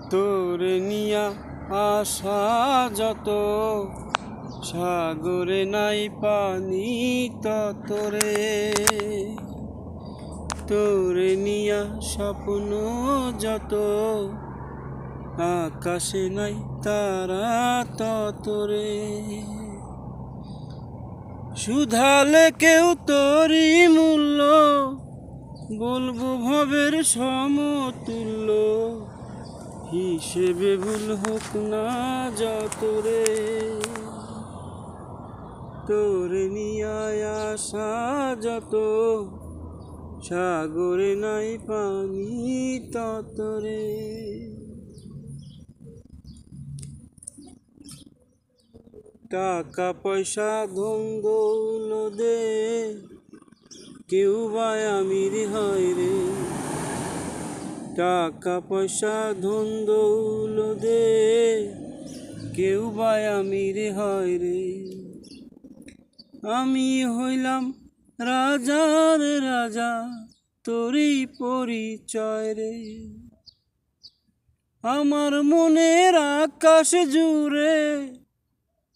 তোরে নিয়া আশা যত, সাগরে নাই পানি ততরে। তোরে নিয়া স্বপ্ন যত, আকাশে নাই তারা ততরে। শুধালে কেউ তোরই মূল্য, বলবো ভবের সমতুল্য। হিসেবে ভুল হোক না যতরে, তোরে নিয়া আশা যত, সাগরে নাই পানি ততরে। টাকা পয়সা ধন দৌলতে, কেউ বা আমির হয় রে। টাকা পয়সা ধন দৌলতে, কেউ বা আমির হয় রে। আমি হইলাম রাজার রাজা, তোরই পরিচয় রে। আমার মনের আকাশ জুড়ে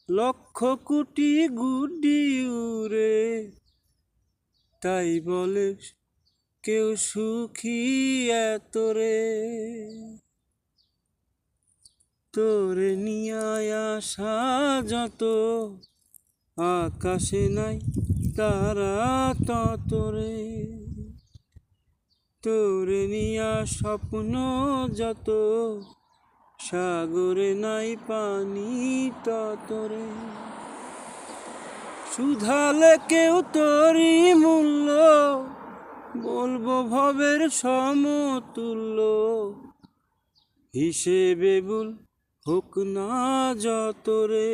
লক্ষ কোটি গুড্ডি উড়ে, তাই বলে কেউ সুখী এতরে। তোরে নিয়া আশা যত, আকাশে নাই তারা ততরে। তোরে নিয়া স্বপ্ন যত, সাগরে নাই পানি ততরে। শুধালে কেউ তোরই মূল্য, বলবো ভবের সমতুল্য। হিসেবে ভুল হোক না যতরে।